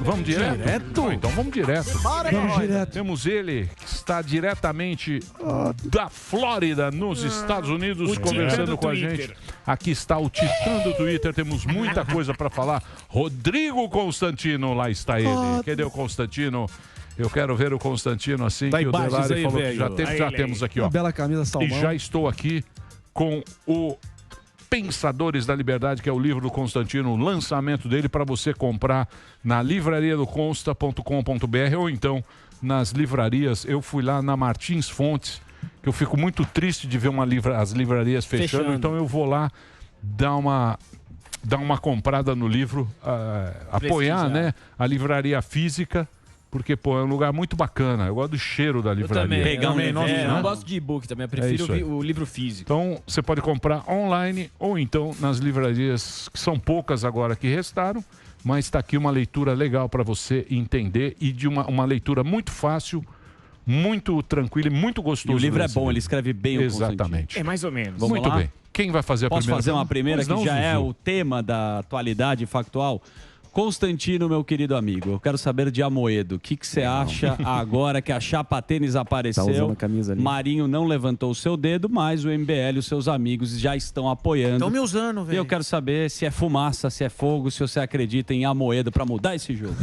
Vamos direto? Então vamos direto. Vamos direto. Temos ele, que está diretamente da Flórida, nos Estados Unidos, conversando com a gente. Aqui está o Titã do Twitter, temos muita coisa para falar. Rodrigo Constantino, lá está ele. Cadê o Constantino? Eu quero ver o Constantino assim, Tá que o embaixo Delari aí, falou velho. que já temos aqui, ó. Uma bela camisa salmão. E já estou aqui com o Pensadores da Liberdade, que é o livro do Constantino, o lançamento dele para você comprar na livrariadoconsta.com.br ou então nas livrarias. Eu fui lá na Martins Fontes, que eu fico muito triste de ver as livrarias fechando, então eu vou lá dar uma comprada no livro, apoiar, né, a livraria física. Porque, pô, é um lugar muito bacana. Eu gosto do cheiro da livraria. Eu também. Pegar um Eu gosto de e-book também. Eu prefiro o livro físico. Então, você pode comprar online ou então nas livrarias, que são poucas agora que restaram, mas está aqui uma leitura legal para você entender e de uma leitura muito fácil, muito tranquila e muito gostosa. E o livro é bom, ele escreve bem o Exatamente. É mais ou menos. Vamos Muito lá? bem. Quem vai fazer a Posso primeira? fazer uma primeira Pois que não, já é Zuzu. o tema da atualidade factual? Constantino, meu querido amigo, eu quero saber de Amoedo. O que você acha agora que a chapa tênis apareceu? Tá usando a camisa ali. Marinho não levantou o seu dedo, mas o MBL e os seus amigos já estão apoiando. Estão me usando, E velho. eu quero saber se é fumaça, se é fogo, se você acredita em Amoedo para mudar esse jogo.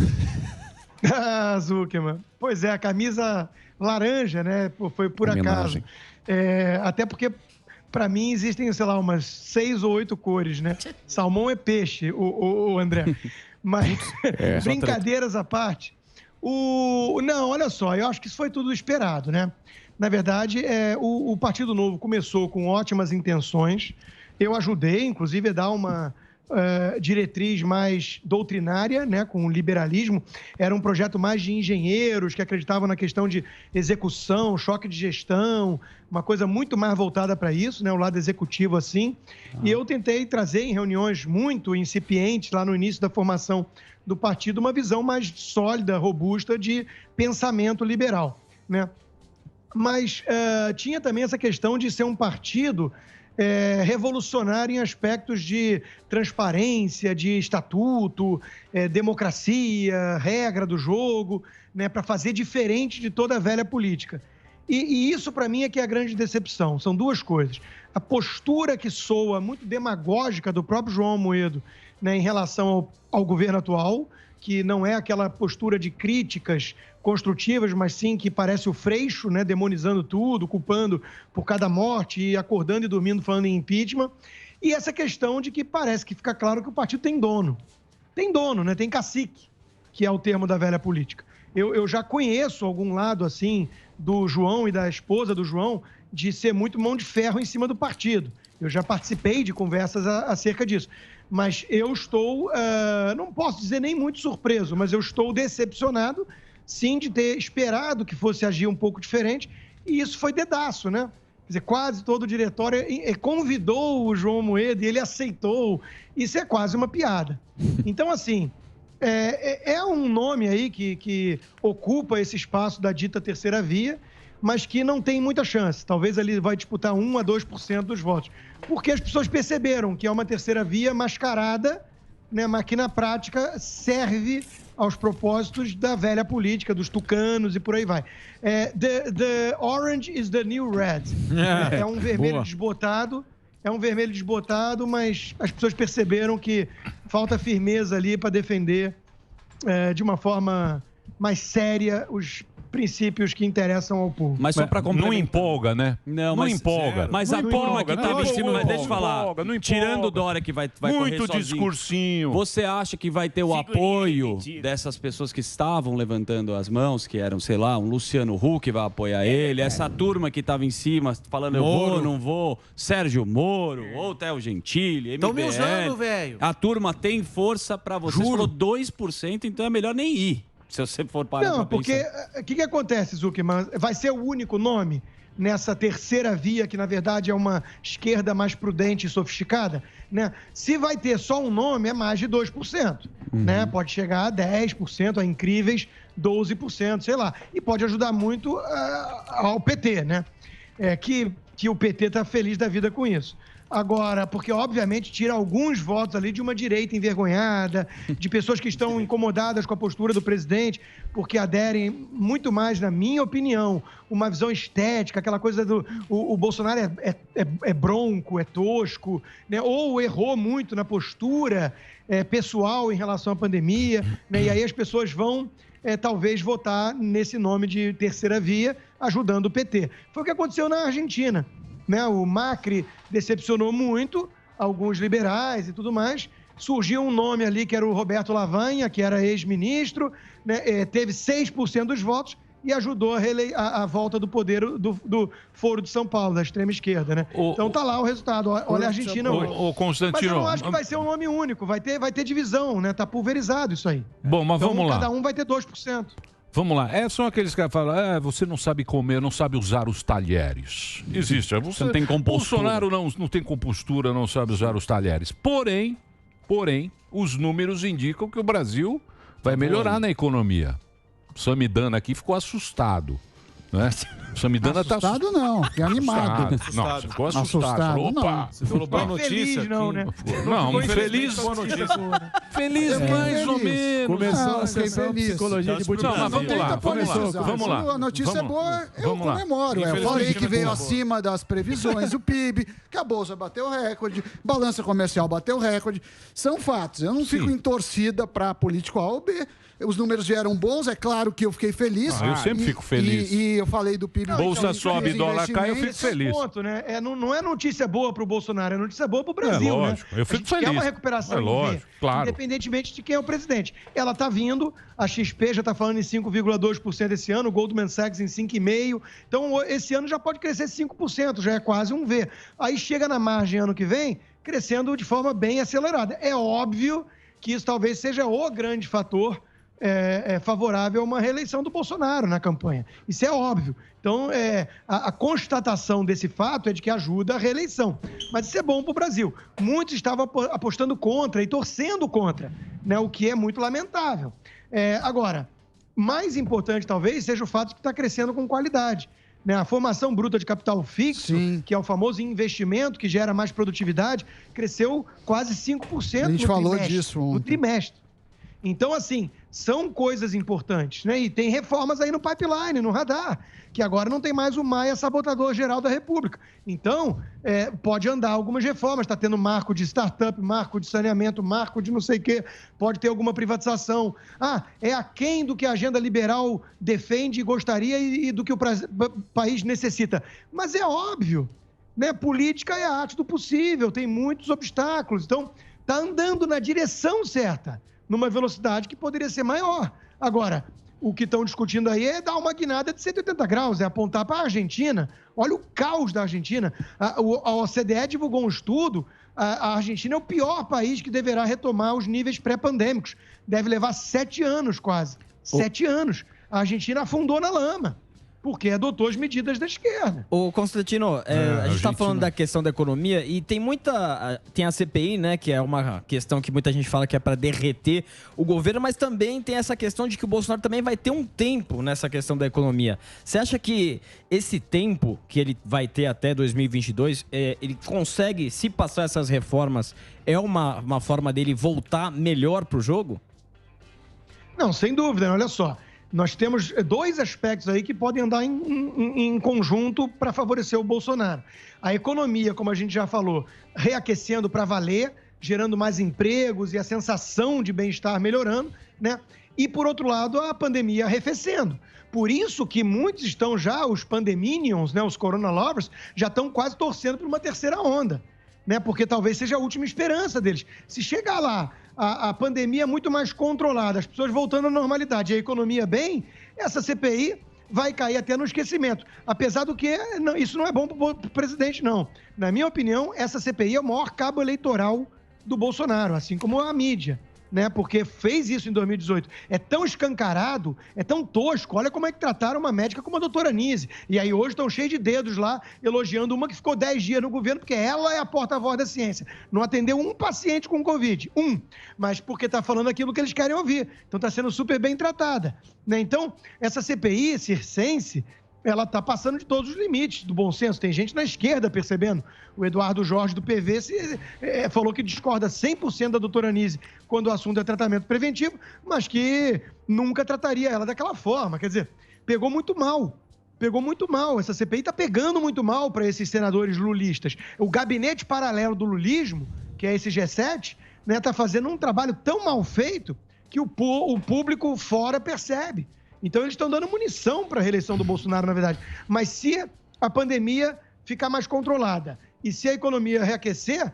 Zuckerman. Pois é, a camisa laranja, né? Foi por Homenagem. acaso. Até porque, para mim, existem, sei lá, umas 6 ou 8 cores, né? Salmão é peixe, o André. Mas, brincadeiras à parte. Não, olha só, eu acho que isso foi tudo esperado, né? Na verdade, o Partido Novo começou com ótimas intenções. Eu ajudei, inclusive, a dar uma diretriz mais doutrinária, né, com o liberalismo. Era um projeto mais de engenheiros que acreditavam na questão de execução, choque de gestão, uma coisa muito mais voltada para isso, né, o lado executivo assim. E eu tentei trazer em reuniões muito incipientes, lá no início da formação do partido, uma visão mais sólida, robusta de pensamento liberal, né? Mas tinha também essa questão de ser um partido revolucionário em aspectos de transparência, de estatuto, democracia, regra do jogo, né, para fazer diferente de toda a velha política. E isso, para mim, é que é a grande decepção. São duas coisas. A postura que soa muito demagógica do próprio João Amoedo, né, em relação ao governo atual, que não é aquela postura de críticas construtivas, mas sim que parece o Freixo, né, demonizando tudo, culpando por cada morte e acordando e dormindo falando em impeachment. E essa questão de que parece que fica claro que o partido tem dono. Tem dono, né? Tem cacique, que é o termo da velha política. Eu já conheço algum lado, assim, do João e da esposa do João, de ser muito mão de ferro em cima do partido. Eu já participei de conversas acerca disso. Mas eu estou, não posso dizer nem muito surpreso, mas eu estou decepcionado, sim, de ter esperado que fosse agir um pouco diferente, e isso foi dedaço, né? Quer dizer, quase todo o diretório convidou o João Amoedo e ele aceitou. Isso é quase uma piada. Então, assim, é um nome aí que ocupa esse espaço da dita terceira via, mas que não tem muita chance. Talvez ali vai disputar 1 a 2% dos votos. Porque as pessoas perceberam que é uma terceira via mascarada, né, mas que na prática serve aos propósitos da velha política, dos tucanos e por aí vai. The orange is the new red. É um vermelho desbotado, mas as pessoas perceberam que falta firmeza ali para defender de uma forma mais séria os princípios que interessam ao povo. Mas só para complementar. Não empolga, né? Não empolga. Mas a turma que estava em cima, mas deixa eu falar, não empolga. tirando o Dória que vai correr Muito sozinho, discursinho. você acha que vai ter o apoio dessas pessoas que estavam levantando as mãos, que eram, sei lá, um Luciano Huck vai apoiar ele, essa turma que estava em cima falando Moro. eu vou, não vou, Sérgio Moro, ou Theo Gentili, MBL. Estão me usando, velho. A turma tem força para você. Você falou 2%, então é melhor nem ir. Se você for parar Não, pra porque pensar. o que acontece, Zuckerman? Vai ser o único nome nessa terceira via, que na verdade é uma esquerda mais prudente e sofisticada, né? Se vai ter só um nome, é mais de 2%, né? Pode chegar a 10%, a incríveis 12%, sei lá. E pode ajudar muito ao PT, né? Que o PT está feliz da vida com isso. Agora, porque obviamente tira alguns votos ali de uma direita envergonhada, de pessoas que estão incomodadas com a postura do presidente, porque aderem muito mais, na minha opinião, uma visão estética, aquela coisa do o Bolsonaro é bronco, é tosco, né? Ou errou muito na postura pessoal em relação à pandemia, né? E aí as pessoas vão talvez votar nesse nome de terceira via, ajudando o PT. Foi o que aconteceu na Argentina, né? O Macri decepcionou muito alguns liberais e tudo mais. Surgiu um nome ali que era o Roberto Lavagna, que era ex-ministro, né? Teve 6% dos votos e ajudou a volta do poder do Foro de São Paulo, da extrema esquerda, né? Então tá lá o resultado. Olha a Argentina hoje. Constantino, mas eu não acho que vai ser um nome único, vai ter divisão, né? Tá pulverizado isso aí. Bom, mas então, vamos lá. Cada um vai ter 2%. Vamos lá. São aqueles que falam, você não sabe comer, não sabe usar os talheres. Existe. Você não tem compostura. Bolsonaro não tem compostura, não sabe usar os talheres. Porém, os números indicam que o Brasil vai melhorar na economia. O Samidana aqui ficou assustado. Né? O Samidana assustado não, fiquei animado. Não, você ficou assustado. Opa! Você falou boa notícia. Feliz, não, né? Não, feliz. Boa notícia. Feliz mais ou menos. Começou a sessão de psicologia de Não, mas vamos lá. A notícia é boa, eu comemoro. Eu falei que veio acima das previsões, o PIB, que a Bolsa bateu recorde, balança comercial bateu recorde. São fatos. Eu não fico em torcida para político A ou B. Os números vieram bons, é claro que eu fiquei feliz. Eu sempre fico feliz. E eu falei do PIB. Bolsa sobe, dólar cai, eu fico feliz. Ponto, né? Não é notícia boa para o Bolsonaro, é notícia boa para o Brasil. Lógico, né? eu fico feliz. Quer uma recuperação lógico, claro. Independentemente de quem é o presidente. Ela está vindo, a XP já está falando em 5,2% esse ano, o Goldman Sachs em 5,5%. Então, esse ano já pode crescer 5%, já é quase um V. Aí chega na margem ano que vem, crescendo de forma bem acelerada. É óbvio que isso talvez seja o grande fator favorável a uma reeleição do Bolsonaro na campanha. Isso é óbvio. Então, a constatação desse fato é de que ajuda a reeleição. Mas isso é bom para o Brasil. Muitos estavam apostando contra e torcendo contra, né, o que é muito lamentável. Agora, mais importante talvez seja o fato de que está crescendo com qualidade. Né? A formação bruta de capital fixo, que é o famoso investimento que gera mais produtividade, cresceu quase 5% a gente falou disso ontem. No trimestre. Então, assim, são coisas importantes, né? E tem reformas aí no pipeline, no radar, que agora não tem mais o Maia sabotador-geral da República. Então, pode andar algumas reformas, está tendo marco de startup, marco de saneamento, marco de não sei o quê, pode ter alguma privatização. É aquém do que a agenda liberal defende e gostaria e do que o país necessita. Mas é óbvio, né? Política é a arte do possível, tem muitos obstáculos. Então, está andando na direção certa, numa velocidade que poderia ser maior. Agora, o que estão discutindo aí é dar uma guinada de 180 graus, é apontar para a Argentina. Olha o caos da Argentina. A OCDE divulgou um estudo, a Argentina é o pior país que deverá retomar os níveis pré-pandêmicos. Deve levar 7 anos quase. 7 anos. A Argentina afundou na lama, porque adotou as medidas da esquerda. Ô, Constantino, a gente está falando da questão da economia e tem a CPI, né, que é uma questão que muita gente fala que é para derreter o governo, mas também tem essa questão de que o Bolsonaro também vai ter um tempo nessa questão da economia. Você acha que esse tempo que ele vai ter até 2022, ele consegue, se passar essas reformas, é uma forma dele voltar melhor para o jogo? Não, sem dúvida, olha só. Nós temos 2 aspectos aí que podem andar em conjunto para favorecer o Bolsonaro. A economia, como a gente já falou, reaquecendo para valer, gerando mais empregos e a sensação de bem-estar melhorando, né? E, por outro lado, a pandemia arrefecendo. Por isso que muitos estão já, os pandeminions, né, os corona lovers, já estão quase torcendo por uma terceira onda, né? Porque talvez seja a última esperança deles. Se chegar lá, a pandemia é muito mais controlada, as pessoas voltando à normalidade e a economia bem, essa CPI vai cair até no esquecimento. Apesar do que isso não é bom para o presidente, não. Na minha opinião, essa CPI é o maior cabo eleitoral do Bolsonaro, assim como a mídia, né? Porque fez isso em 2018. É tão escancarado, é tão tosco. Olha como é que trataram uma médica como a doutora Nise. E aí hoje estão cheios de dedos lá, elogiando uma que ficou 10 dias no governo, porque ela é a porta-voz da ciência. Não atendeu um paciente com Covid. Mas porque está falando aquilo que eles querem ouvir. Então está sendo super bem tratada, né? Então, essa CPI circense, ela está passando de todos os limites do bom senso. Tem gente na esquerda percebendo. O Eduardo Jorge, do PV, falou que discorda 100% da doutora Anísio quando o assunto é tratamento preventivo, mas que nunca trataria ela daquela forma. Quer dizer, pegou muito mal. Pegou muito mal. Essa CPI está pegando muito mal para esses senadores lulistas. O gabinete paralelo do lulismo, que é esse G7, né, está fazendo um trabalho tão mal feito que o público fora percebe. Então, eles estão dando munição para a reeleição do Bolsonaro, na verdade. Mas se a pandemia ficar mais controlada e se a economia reaquecer,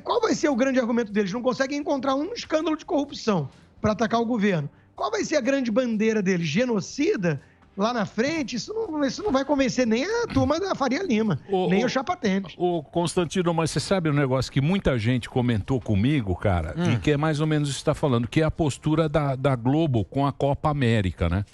qual vai ser o grande argumento deles? Não conseguem encontrar um escândalo de corrupção para atacar o governo. Qual vai ser a grande bandeira deles? Genocida? Lá na frente, isso não vai convencer nem a turma da Faria Lima, nem o Chapa Tênis. Ô, Constantino, mas você sabe um negócio que muita gente comentou comigo, cara, e que é mais ou menos isso que você está falando, que é a postura da Globo com a Copa América, né?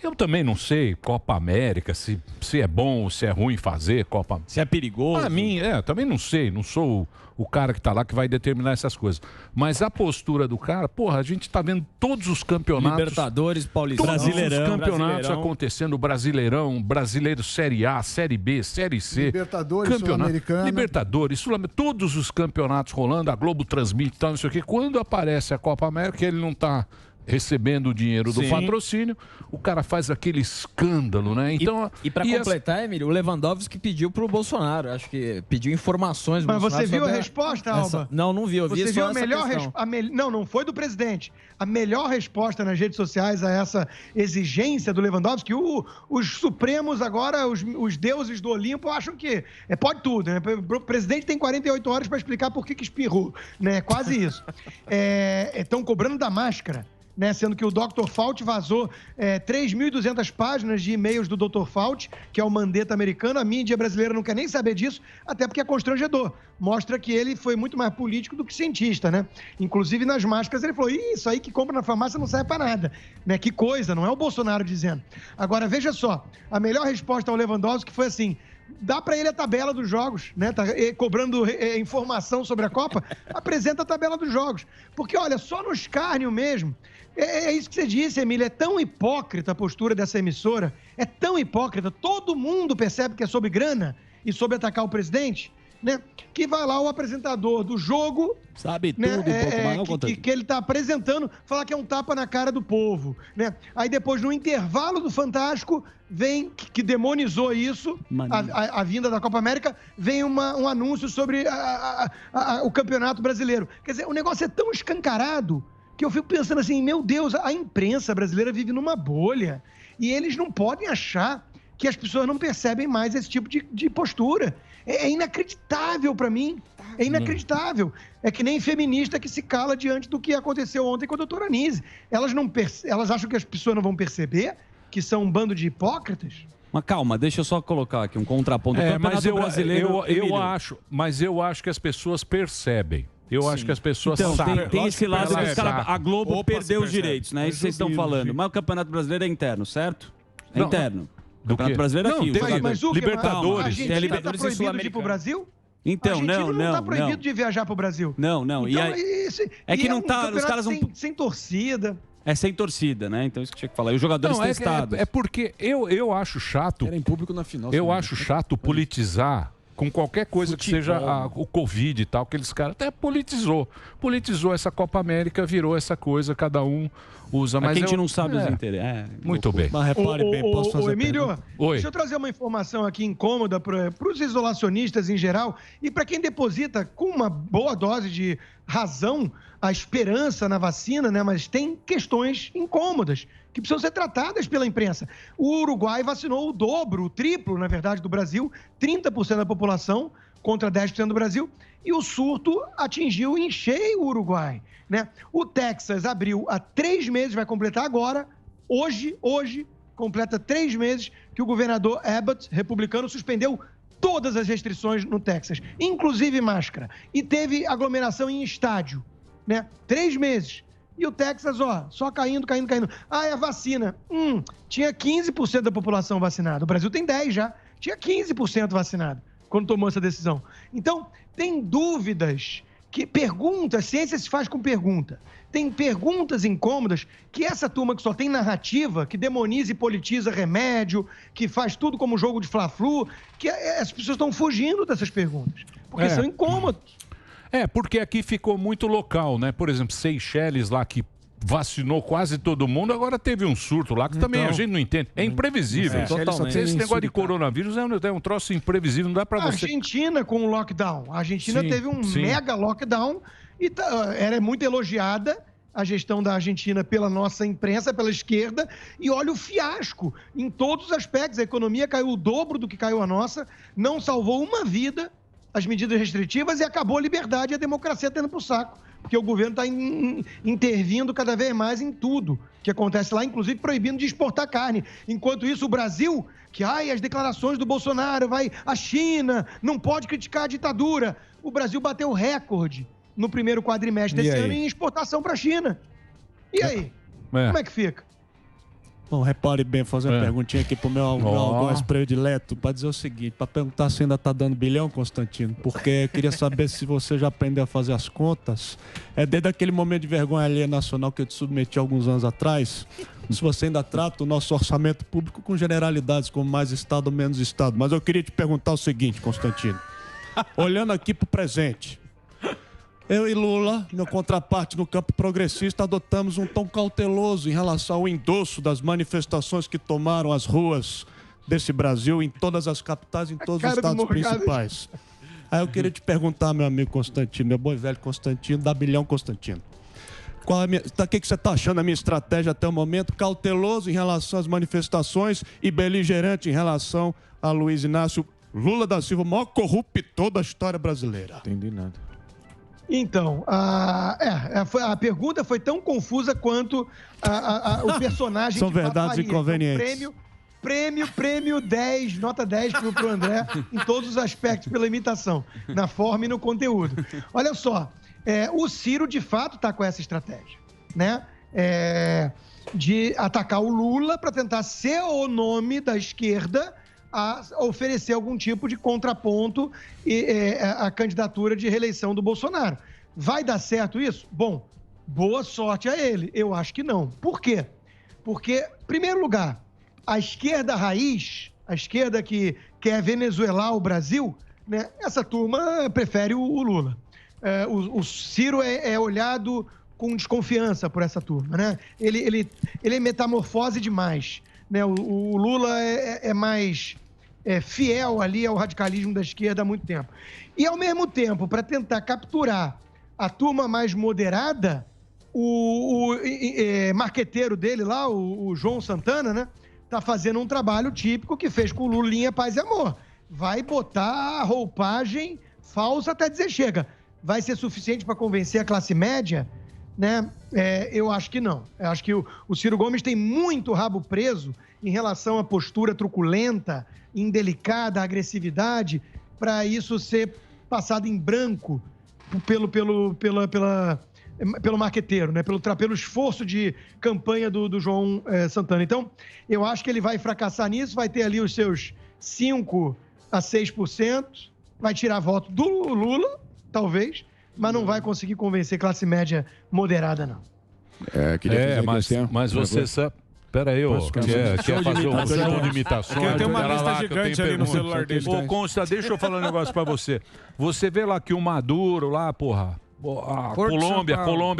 Eu também não sei, Copa América, se é bom ou se é ruim fazer Copa... Se é perigoso. Para mim, também não sei, não sou o cara que tá lá que vai determinar essas coisas. Mas a postura do cara, porra, a gente tá vendo todos os campeonatos... Libertadores, Paulistão, Brasileirão, todos os campeonatos acontecendo, Brasileirão, Brasileiro Série A, Série B, Série C... Libertadores, Sul-Americana... Libertadores, todos os campeonatos rolando, a Globo transmite e tal, não sei o quê. Quando aparece a Copa América, ele não tá... recebendo o dinheiro do patrocínio, o cara faz aquele escândalo, né? Então, e para completar, Emílio, o Lewandowski pediu pro Bolsonaro, acho que pediu informações. Mas você viu a resposta, Alba? Não, não vi, eu vi só a melhor Não foi do presidente. A melhor resposta nas redes sociais a essa exigência do Lewandowski, os supremos agora, os deuses do Olimpo, acham que pode tudo, né? O presidente tem 48 horas para explicar por que espirrou, né? Quase isso. Estão cobrando da máscara. Né, sendo que o Dr. Fauci vazou 3.200 páginas de e-mails do Dr. Fauci, que é o mandeta americano. A mídia brasileira não quer nem saber disso, até porque é constrangedor. Mostra que ele foi muito mais político do que cientista, né? Inclusive, nas máscaras, ele falou, isso aí que compra na farmácia não serve para nada. Né? Que coisa, não é o Bolsonaro dizendo. Agora, veja só, a melhor resposta ao Lewandowski foi assim... Dá para ele a tabela dos jogos, né? Tá cobrando informação sobre a Copa, apresenta a tabela dos jogos. Porque, olha, só no escárnio mesmo, é isso que você disse, Emília, é tão hipócrita a postura dessa emissora, é tão hipócrita, todo mundo percebe que é sobre grana e sobre atacar o presidente, né? Que vai lá o apresentador do jogo... Sabe tudo, um pouco mais que ele está apresentando, falar que é um tapa na cara do povo, né? Aí depois, no intervalo do Fantástico, vem, que demonizou isso, a vinda da Copa América, vem um anúncio sobre o Campeonato Brasileiro. Quer dizer, o negócio é tão escancarado que eu fico pensando assim, meu Deus, a imprensa brasileira vive numa bolha e eles não podem achar que as pessoas não percebem mais esse tipo de postura. É inacreditável para mim. É inacreditável. É que nem feminista que se cala diante do que aconteceu ontem com a doutora Anísio. Elas acham que as pessoas não vão perceber que são um bando de hipócritas? Mas calma, deixa eu só colocar aqui um contraponto. Mas eu acho que as pessoas percebem. Eu acho que as pessoas sabem. Tem esse lado que a Globo perdeu os direitos, né? Isso vocês estão falando. Mas o Campeonato Brasileiro é interno, certo? É interno. O Campeonato Brasileiro é aqui. Mas o Libertadores. A gente está proibido de ir pro Brasil? Então, não está proibido de viajar para o Brasil. Não. Então, é que não tá... Os caras não... sem torcida. É sem torcida, né? Então isso que tinha que falar. E os jogadores testados. É porque eu acho chato... Era em público na final. Eu acho chato politizar com qualquer coisa que seja o Covid e tal, aqueles caras até politizou essa Copa América, virou essa coisa, cada um usa, mas a gente não sabe os interesses. Muito bem. Mas repare bem, posso fazer Emílio, deixa eu trazer uma informação aqui incômoda para os isolacionistas em geral e para quem deposita com uma boa dose de razão a esperança na vacina, né? Mas tem questões incômodas que precisam ser tratadas pela imprensa. O Uruguai vacinou o dobro, o triplo, na verdade, do Brasil, 30% da população contra 10% do Brasil, e o surto atingiu em cheio o Uruguai, né? O Texas abriu há 3 meses, vai completar agora, hoje, completa 3 meses que o governador Abbott, republicano, suspendeu todas as restrições no Texas, inclusive máscara, e teve aglomeração em estádio, né? 3 meses. E o Texas, só caindo. É a vacina. Tinha 15% da população vacinada. O Brasil tem 10% já. Tinha 15% vacinado quando tomou essa decisão. Então, tem dúvidas que pergunta, ciência se faz com pergunta. Tem perguntas incômodas que essa turma que só tem narrativa, que demoniza e politiza remédio, que faz tudo como jogo de Fla-Flu, que as pessoas estão fugindo dessas perguntas, porque são incômodas. Porque aqui ficou muito local, né? Por exemplo, Seychelles lá que vacinou quase todo mundo, agora teve um surto lá que também a gente não entende. É imprevisível. Totalmente. Esse negócio de coronavírus é um troço imprevisível, não dá pra você... A Argentina com o lockdown. A Argentina teve um mega lockdown e era muito elogiada a gestão da Argentina pela nossa imprensa, pela esquerda, e olha o fiasco em todos os aspectos. A economia caiu o dobro do que caiu a nossa, não salvou uma vida as medidas restritivas e acabou a liberdade e a democracia tendo pro saco. Porque o governo está intervindo cada vez mais em tudo que acontece lá, inclusive proibindo de exportar carne. Enquanto isso, o Brasil, as declarações do Bolsonaro, a China, não pode criticar a ditadura. O Brasil bateu recorde no primeiro quadrimestre desse ano em exportação para a China. E aí? Como é que fica? Bom, repare bem, fazer uma perguntinha aqui pro meu algoz predileto, para dizer o seguinte, para perguntar se ainda tá dando bilhão, Constantino, porque eu queria saber se você já aprendeu a fazer as contas. Desde aquele momento de vergonha alheia nacional que eu te submeti alguns anos atrás, se você ainda trata o nosso orçamento público com generalidades, como mais Estado ou menos Estado. Mas eu queria te perguntar o seguinte, Constantino, olhando aqui pro presente, eu e Lula, na contraparte no campo progressista, adotamos um tom cauteloso em relação ao endosso das manifestações que tomaram as ruas desse Brasil, em todas as capitais, em todos os estados principais. Aí eu queria te perguntar, meu amigo Constantino, meu bom e velho Constantino, da Bilhão Constantino. O que você está achando da minha estratégia até o momento? Cauteloso em relação às manifestações e beligerante em relação a Luiz Inácio Lula da Silva, o maior corruptor da história brasileira. Entendi nada. Então, a pergunta foi tão confusa quanto o personagem. São verdades inconvenientes. Então, prêmio 10, nota 10 para o André, em todos os aspectos, pela imitação, na forma e no conteúdo. Olha só, o Ciro, de fato, está com essa estratégia, né? De atacar o Lula para tentar ser o nome da esquerda a oferecer algum tipo de contraponto à candidatura de reeleição do Bolsonaro. Vai dar certo isso? Bom, boa sorte a ele. Eu acho que não. Por quê? Porque, em primeiro lugar, a esquerda raiz, a esquerda que quer venezuelar o Brasil, né, essa turma prefere o Lula. O Ciro é olhado com desconfiança por essa turma, né? Ele é metamorfose demais. Né? O Lula é mais fiel ali ao radicalismo da esquerda há muito tempo. E, ao mesmo tempo, para tentar capturar a turma mais moderada, o marqueteiro dele lá, o João Santana, né, tá fazendo um trabalho típico que fez com o Lulinha Paz e Amor. Vai botar a roupagem falsa até dizer chega. Vai ser suficiente para convencer a classe média? Né? Eu acho que não. Eu acho que o Ciro Gomes tem muito rabo preso em relação à postura truculenta, indelicada, agressividade, para isso ser passado em branco pelo marqueteiro, né? pelo esforço de campanha do João Santana. Então, eu acho que ele vai fracassar nisso, vai ter ali os seus 5% a 6%, vai tirar voto do Lula, talvez, mas não vai conseguir convencer classe média moderada, não. Mas você sabe... Pera aí, quer fazer um show de imitações? Tem uma lista gigante ali no celular dele. Ô, Consta, deixa eu falar um negócio pra você. Você vê lá que o Maduro lá, porra, a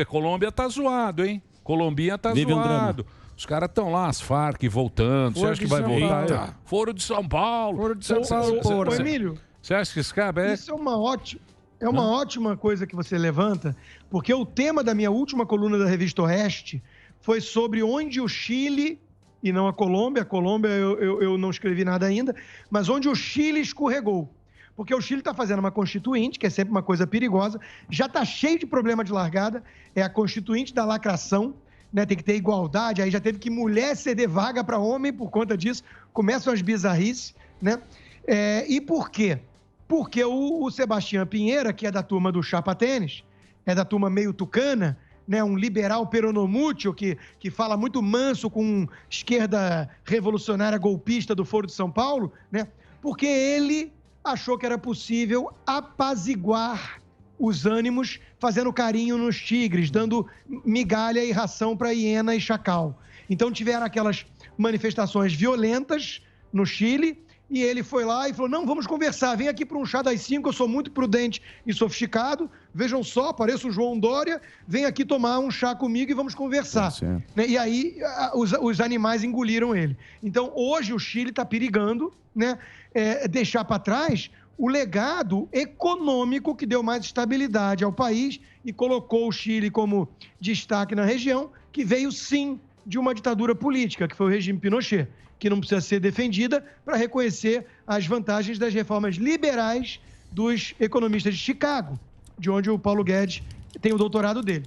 Colômbia tá zoado, hein? Colombinha tá zoado. Os caras estão lá, as Farc voltando. Você acha que vai voltar? Foro de São Paulo. Foro de São Paulo. Emílio, você acha que esse cara isso é uma ótima coisa que você levanta, porque o tema da minha última coluna da revista Oeste foi sobre onde o Chile, e não a Colômbia eu não escrevi nada ainda, mas onde o Chile escorregou. Porque o Chile está fazendo uma constituinte, que é sempre uma coisa perigosa, já está cheio de problema de largada, é a constituinte da lacração, né? Tem que ter igualdade, aí já teve que mulher ceder vaga para homem por conta disso, começam as bizarrices, né? E por quê? Porque o Sebastião Pinheira, que é da turma do Chapa Tênis, é da turma meio tucana, né, um liberal peronomútil que fala muito manso com esquerda revolucionária golpista do Foro de São Paulo, né, porque ele achou que era possível apaziguar os ânimos, fazendo carinho nos tigres, dando migalha e ração para hiena e chacal. Então tiveram aquelas manifestações violentas no Chile, e ele foi lá e falou, não, vamos conversar, vem aqui para um chá das 5, eu sou muito prudente e sofisticado, vejam só, pareço o João Dória, vem aqui tomar um chá comigo e vamos conversar. E aí os animais engoliram ele. Então hoje o Chile está perigando, né, deixar para trás o legado econômico que deu mais estabilidade ao país e colocou o Chile como destaque na região, que veio sim de uma ditadura política, que foi o regime Pinochet, que não precisa ser defendida, para reconhecer as vantagens das reformas liberais dos economistas de Chicago, de onde o Paulo Guedes tem o doutorado dele.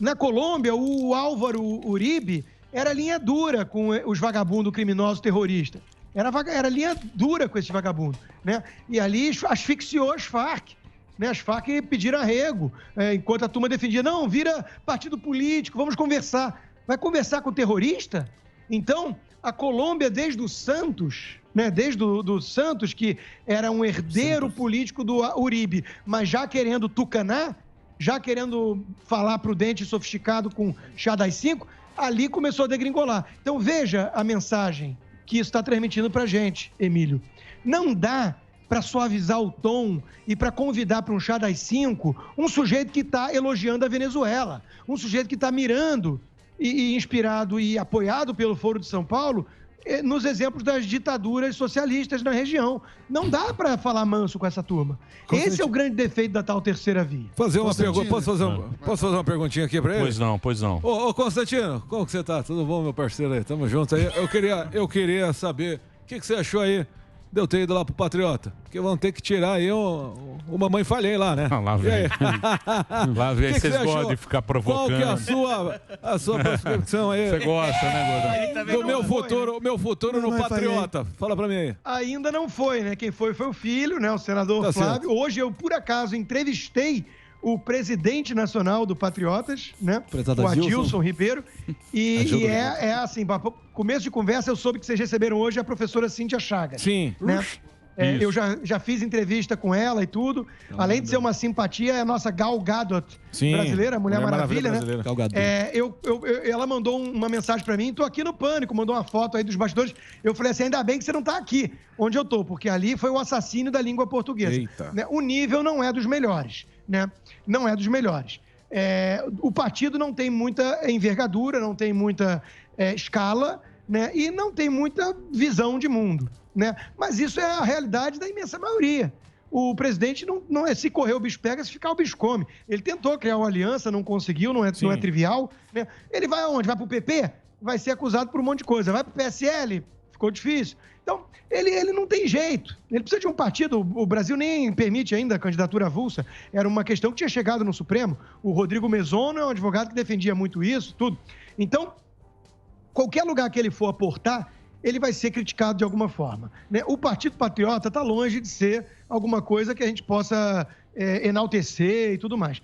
Na Colômbia, o Álvaro Uribe era linha dura com os vagabundos criminosos terroristas. Era linha dura com esse vagabundo, né? E ali asfixiou as Farc. Né? As Farc pediram arrego, enquanto a turma defendia, não, vira partido político, vamos conversar. Vai conversar com o terrorista? Então, a Colômbia, desde o Santos, né, desde o Santos, que era um herdeiro político do Uribe, mas já querendo tucanar, já querendo falar prudente e sofisticado com chá das 5, ali começou a degringolar. Então, veja a mensagem que isso está transmitindo para a gente, Emílio. Não dá para suavizar o tom e para convidar para um chá das 5 um sujeito que está elogiando a Venezuela, um sujeito que está mirando e inspirado e apoiado pelo Foro de São Paulo nos exemplos das ditaduras socialistas na região. Não dá para falar manso com essa turma. Esse é o grande defeito da tal terceira via. Fazer uma pergunta, posso fazer uma perguntinha aqui para ele? Pois não. Ô, Constantino, como que você tá? Tudo bom, meu parceiro aí? Tamo junto aí. Eu queria saber, o que você achou aí de eu ter ido lá pro Patriota? Porque vão ter que tirar aí o Mamãe Falhei lá, né? Lá vem. Lá vem, vocês gostam de ficar provocando. Qual que é a sua percepção aí? Você gosta, né, Gordão? Do meu futuro no Patriota. Fala pra mim aí. Ainda não foi, né? Quem foi o filho, né? O senador Flávio. Certo. Hoje eu, por acaso, entrevistei o presidente nacional do Patriotas, né? O Adilson Ribeiro. E é assim, começo de conversa, eu soube que vocês receberam hoje a professora Cíntia Chagas. Sim. Né? Eu já fiz entrevista com ela e tudo. Além de ser uma simpatia, é a nossa Gal Gadot brasileira, Mulher Maravilha, né? Gal Gadot. Ela mandou uma mensagem pra mim, tô aqui no Pânico, mandou uma foto aí dos bastidores. Eu falei assim, ainda bem que você não tá aqui, onde eu tô, porque ali foi o assassínio da língua portuguesa. Né? O nível não é dos melhores, né? Não é dos melhores. O partido não tem muita envergadura, não tem muita escala, né? E não tem muita visão de mundo. Né? Mas isso é a realidade da imensa maioria. O presidente não é se correr o bicho pega, se ficar o bicho come. Ele tentou criar uma aliança, não conseguiu, não é trivial. Né? Ele vai aonde? Vai pro PP? Vai ser acusado por um monte de coisa. Vai pro PSL? Ficou difícil. Então, ele não tem jeito. Ele precisa de um partido. O Brasil nem permite ainda a candidatura avulsa. Era uma questão que tinha chegado no Supremo. O Rodrigo Mesono é um advogado que defendia muito isso, tudo. Então, qualquer lugar que ele for aportar, ele vai ser criticado de alguma forma. Né? O Partido Patriota está longe de ser alguma coisa que a gente possa enaltecer e tudo mais.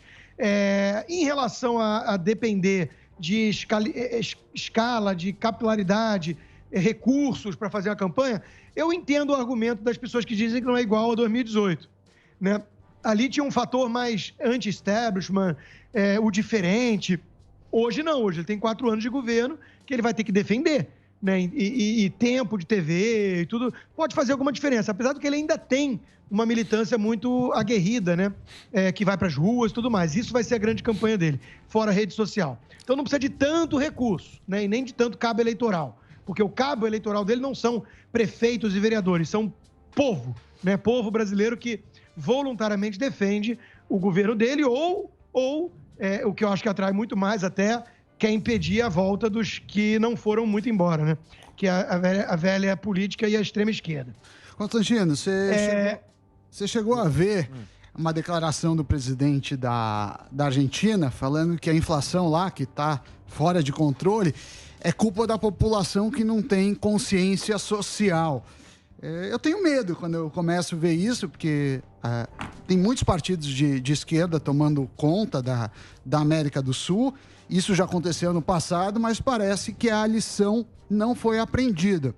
Em relação a depender de escala, de capilaridade, recursos para fazer a campanha, eu entendo o argumento das pessoas que dizem que não é igual a 2018. Né? Ali tinha um fator mais anti-establishment, o diferente. Hoje não, hoje ele tem 4 anos de governo que ele vai ter que defender. Né? E tempo de TV e tudo, pode fazer alguma diferença, apesar de que ele ainda tem uma militância muito aguerrida, né? Que vai para as ruas e tudo mais. Isso vai ser a grande campanha dele, fora a rede social. Então não precisa de tanto recurso, né? E nem de tanto cabo eleitoral, porque o cabo eleitoral dele não são prefeitos e vereadores, são povo, né? Povo brasileiro que voluntariamente defende o governo dele ou o que eu acho que atrai muito mais até, quer impedir a volta dos que não foram muito embora, né? Que é a velha política e a extrema esquerda. Constantino, você chegou a ver uma declaração do presidente da Argentina falando que a inflação lá, que está fora de controle, é culpa da população que não tem consciência social. Eu tenho medo quando eu começo a ver isso, porque tem muitos partidos de esquerda tomando conta da América do Sul. Isso já aconteceu no passado, mas parece que a lição não foi aprendida.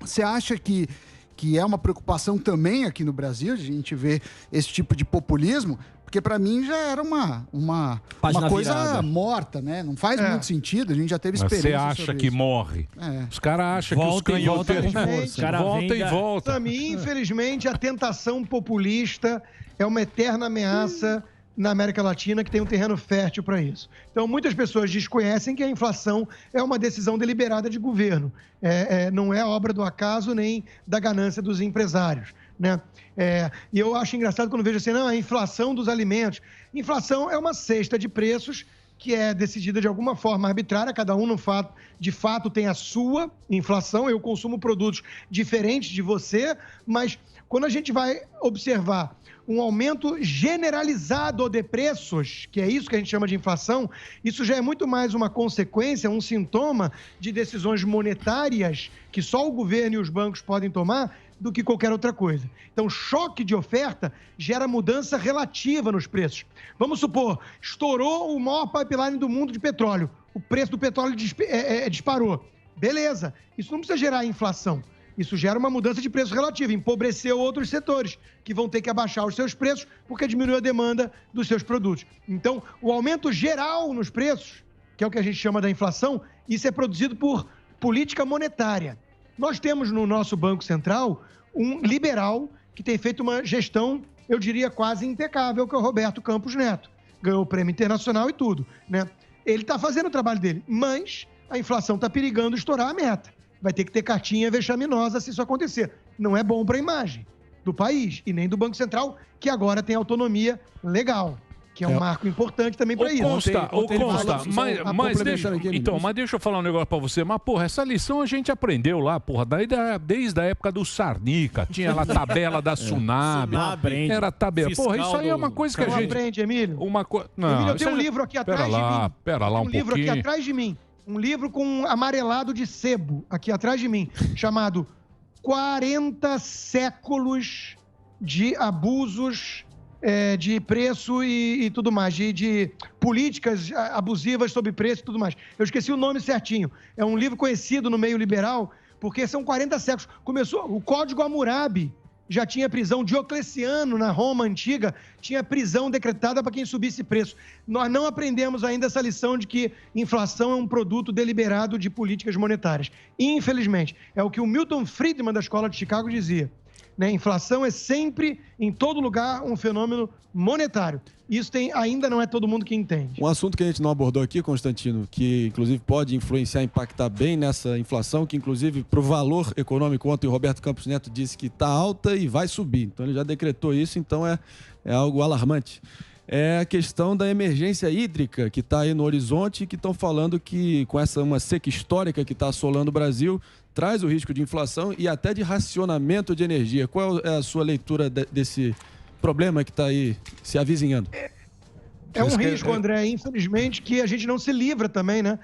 Você acha que que é uma preocupação também aqui no Brasil, de a gente ver esse tipo de populismo, porque para mim já era uma coisa virada. Morta, né? Não faz muito sentido, a gente já teve experiência. Você acha que morre. Os caras acham que os canhoteiros volta e volta. Para mim, infelizmente, a tentação populista é uma eterna ameaça na América Latina, que tem um terreno fértil para isso. Então, muitas pessoas desconhecem que a inflação é uma decisão deliberada de governo. Não é obra do acaso nem da ganância dos empresários, né? E eu acho engraçado quando vejo assim, não, a inflação dos alimentos. Inflação é uma cesta de preços que é decidida de alguma forma arbitrária, cada um de fato tem a sua inflação. Eu consumo produtos diferentes de você, mas quando a gente vai observar um aumento generalizado de preços, que é isso que a gente chama de inflação, isso já é muito mais uma consequência, um sintoma de decisões monetárias que só o governo e os bancos podem tomar do que qualquer outra coisa. Então, choque de oferta gera mudança relativa nos preços. Vamos supor, estourou o maior pipeline do mundo de petróleo, o preço do petróleo disparou. Beleza, isso não precisa gerar inflação. Isso gera uma mudança de preço relativa, empobreceu outros setores que vão ter que abaixar os seus preços porque diminuiu a demanda dos seus produtos. Então, o aumento geral nos preços, que é o que a gente chama da inflação, isso é produzido por política monetária. Nós temos no nosso Banco Central um liberal que tem feito uma gestão, eu diria, quase impecável, que é o Roberto Campos Neto. Ganhou o prêmio internacional e tudo, né? Ele está fazendo o trabalho dele, mas a inflação está perigando estourar a meta. Vai ter que ter cartinha vexaminosa se isso acontecer. Não é bom para a imagem do país e nem do Banco Central, que agora tem autonomia legal, que é um marco importante também para isso. Mas deixa eu falar um negócio para você. Mas, porra, essa lição a gente aprendeu lá, porra, desde a época do Sarnica. Tinha lá a tabela da Tsunami. Era tabela. Porra, isso aí é uma coisa que a gente... Não aprende, Emílio. Não, Emílio, eu tenho um livro aqui atrás de mim. Pera lá um pouquinho. Livro aqui atrás de mim. Um livro com um amarelado de sebo, aqui atrás de mim, chamado 40 séculos de abusos de preço e tudo mais, de políticas abusivas sobre preço e tudo mais. Eu esqueci o nome certinho. É um livro conhecido no meio liberal, porque são 40 séculos. Começou o Código Hammurabi, já tinha prisão. Diocleciano, na Roma antiga, tinha prisão decretada para quem subisse preço. Nós não aprendemos ainda essa lição de que inflação é um produto deliberado de políticas monetárias. Infelizmente, é o que o Milton Friedman, da Escola de Chicago, dizia. Né? Inflação é sempre, em todo lugar, um fenômeno monetário. Isso ainda não é todo mundo que entende. Um assunto que a gente não abordou aqui, Constantino, que inclusive pode influenciar, impactar bem nessa inflação, que inclusive para o valor econômico, ontem o Roberto Campos Neto disse que está alta e vai subir. Então ele já decretou isso, então é algo alarmante. É a questão da emergência hídrica que está aí no horizonte, que estão falando que com uma seca histórica que está assolando o Brasil, traz o risco de inflação e até de racionamento de energia. Qual é a sua leitura desse problema que está aí se avizinhando? É um risco, André, infelizmente, que a gente não se livra também, né?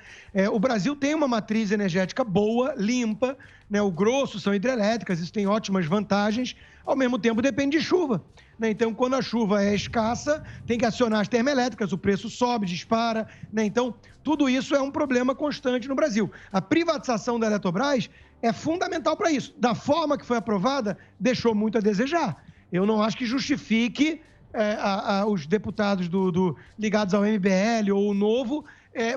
O Brasil tem uma matriz energética boa, limpa, né? O grosso são hidrelétricas, isso tem ótimas vantagens, ao mesmo tempo depende de chuva, né? Então, quando a chuva é escassa, tem que acionar as termoelétricas, o preço sobe, dispara, né? Então, tudo isso é um problema constante no Brasil. A privatização da Eletrobras é fundamental para isso. Da forma que foi aprovada, deixou muito a desejar. Eu não acho que justifique os deputados ligados ao MBL ou o Novo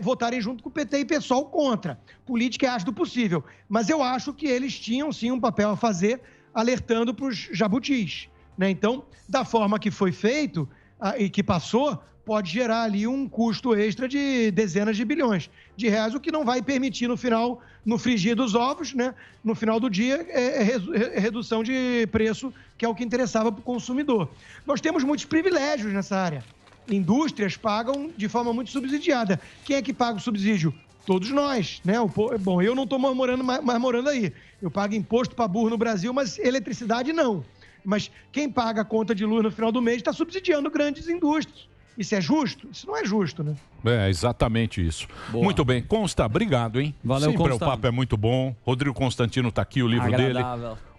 votarem junto com o PT e PSOL contra. Política é a arte do possível. Mas eu acho que eles tinham, sim, um papel a fazer alertando para os jabutis, né? Então, da forma que foi feito e que passou, pode gerar ali um custo extra de dezenas de bilhões de reais, o que não vai permitir no final, no frigir dos ovos, né? No final do dia, redução de preço, que é o que interessava para o consumidor. Nós temos muitos privilégios nessa área. Indústrias pagam de forma muito subsidiada. Quem é que paga o subsídio? Todos nós, né? Bom, eu não estou mais morando aí. Eu pago imposto para burro no Brasil, mas eletricidade não. Mas quem paga a conta de luz no final do mês está subsidiando grandes indústrias. Isso é justo? Isso não é justo, né? É exatamente isso. Boa. Muito bem. Consta, obrigado, hein? Valeu, Sempre Consta. O papo é muito bom. Rodrigo Constantino está aqui, o livro dele.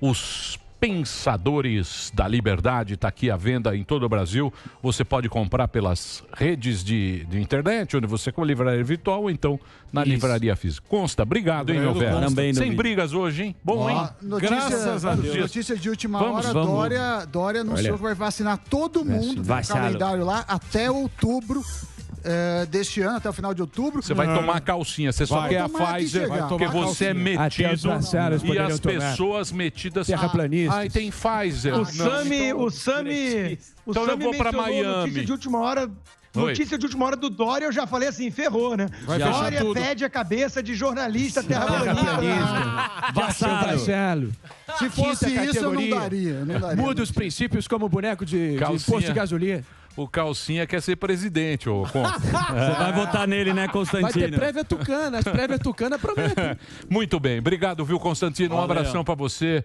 Os Pensadores da Liberdade, está aqui à venda em todo o Brasil. Você pode comprar pelas redes de internet, onde você com a livraria virtual, ou então na livraria física. Consta, obrigado, hein, meu velho? Sem brigas hoje, hein? Bom, hein? Graças a Deus. Notícia de última hora, Dória anunciou que vai vacinar todo mundo no calendário lá até outubro. Deste ano, até o final de outubro. Você vai tomar a calcinha, você só quer a Pfizer, porque você é metido e as pessoas metidas... Terraplanistas. Ai, tem Pfizer. O Sami Então eu vou pra Miami. Notícia de última hora do Dória, eu já falei assim, ferrou, né? Dória pede a cabeça de jornalista terraplanista. Vassalo. Se fosse isso, eu não daria. Muda os princípios como boneco de posto de gasolina. O Calcinha quer ser presidente, ô Consta. Você vai votar nele, né, Constantino? Vai ter prévia tucana, as prévias tucana prometem. Muito bem, obrigado, viu, Constantino? Um abração pra você.